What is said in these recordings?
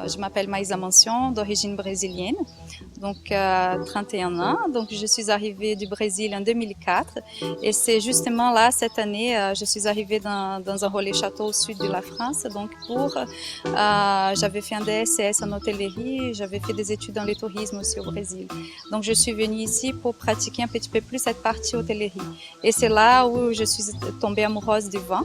Je m'appelle Maïsa Mention, d'origine brésilienne, donc 31 ans. Donc je suis arrivée du Brésil en 2004 et c'est justement là, cette année, je suis arrivée dans un relais château au sud de la France. Donc j'avais fait un DSS en hôtellerie, j'avais fait des études dans le tourisme aussi au Brésil. Donc je suis venue ici pour pratiquer un petit peu plus cette partie hôtellerie. Et c'est là où je suis tombée amoureuse du vin.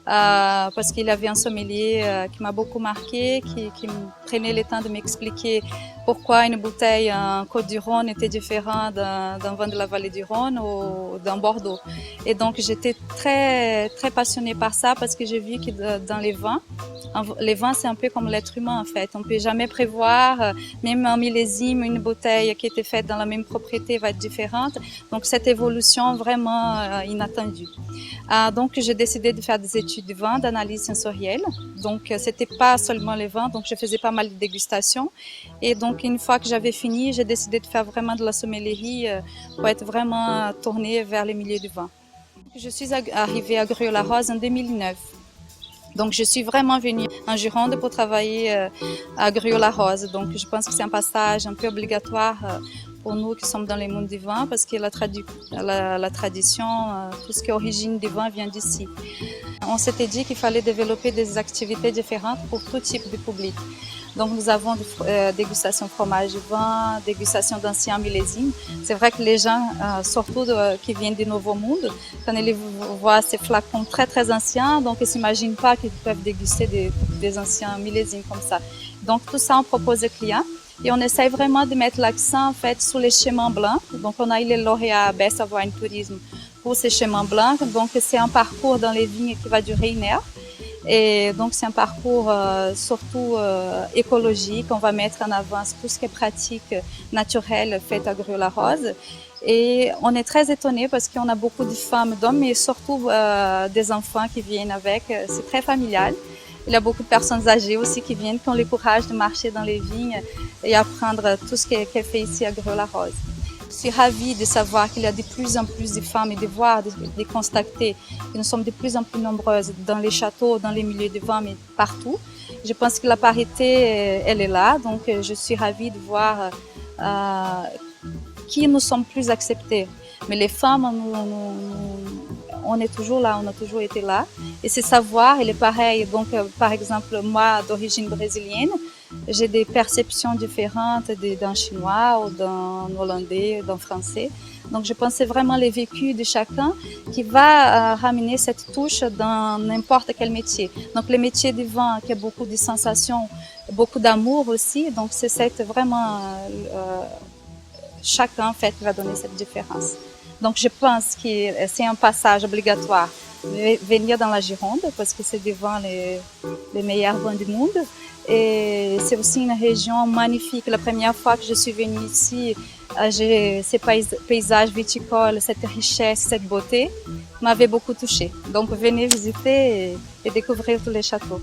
Parce qu'il avait un sommelier qui m'a beaucoup marqué, qui me prenait le temps de m'expliquer pourquoi une bouteille en Côte-du-Rhône était différente d'un vin de la vallée du Rhône ou d'un Bordeaux. Et donc j'étais très passionnée par ça parce que j'ai vu que dans les vins c'est un peu comme l'être humain en fait. On ne peut jamais prévoir, même un millésime, une bouteille qui était faite dans la même propriété va être différente. Donc cette évolution vraiment inattendue. Donc j'ai décidé de faire des études de vin, d'analyse sensorielle. Donc c'était pas seulement les vins, donc je faisais pas mal de dégustations. Et donc une fois que j'avais fini, j'ai décidé de faire vraiment de la sommellerie pour être vraiment tournée vers les milieux du vin. Je suis arrivée à Gruaud-Larose en 2009. Donc je suis vraiment venue en Gironde pour travailler à Gruaud-Larose. Donc je pense que c'est un passage un peu obligatoire pour nous qui sommes dans le monde du vin parce que la tradition, tout ce qui est origine du vin vient d'ici. On s'était dit qu'il fallait développer des activités différentes pour tout type de public. Donc nous avons dégustation fromage et vin, dégustation d'anciens millésimes. C'est vrai que les gens, surtout qui viennent du Nouveau Monde, quand ils voient ces flacons très anciens, donc ils ne s'imaginent pas qu'ils peuvent déguster des anciens millésimes comme ça. Donc tout ça on propose aux clients. Et on essaie vraiment de mettre l'accent en fait sur les chemins blancs. Donc on a eu le lauréat Best of Wine Tourism pour ces chemins blancs. Donc c'est un parcours dans les vignes qui va durer 1 heure. Et donc c'est un parcours surtout écologique. On va mettre en avant tout ce qui est pratique naturelle faite à Gruaud-Larose. Et on est très étonnés parce qu'on a beaucoup de femmes, d'hommes, mais surtout des enfants qui viennent avec. C'est très familial. Il y a beaucoup de personnes âgées aussi qui viennent, qui ont le courage de marcher dans les vignes et apprendre tout ce qui est fait ici à Gruaud-Larose. Je suis ravie de savoir qu'il y a de plus en plus de femmes et de voir, de constater que nous sommes de plus en plus nombreuses dans les châteaux, dans les milieux de vin, mais partout. Je pense que la parité, elle est là, donc je suis ravie de voir qui nous sommes plus acceptés. Mais les femmes, on est toujours là, on a toujours été là. Et ce savoir, il est pareil. Donc, par exemple, moi, d'origine brésilienne, j'ai des perceptions différentes d'un chinois ou d'un hollandais, d'un français. Donc, je pense que c'est vraiment les vécus de chacun qui va ramener cette touche dans n'importe quel métier. Donc, le métier du vin, qui a beaucoup de sensations, beaucoup d'amour aussi. Donc, c'est vraiment chacun, en fait, qui va donner cette différence. Donc je pense que c'est un passage obligatoire de venir dans la Gironde parce que c'est devant les meilleurs vins du monde. Et c'est aussi une région magnifique. La première fois que je suis venue ici, ces paysages viticoles, cette richesse, cette beauté m'avaient beaucoup touchée. Donc venez visiter et découvrir tous les châteaux.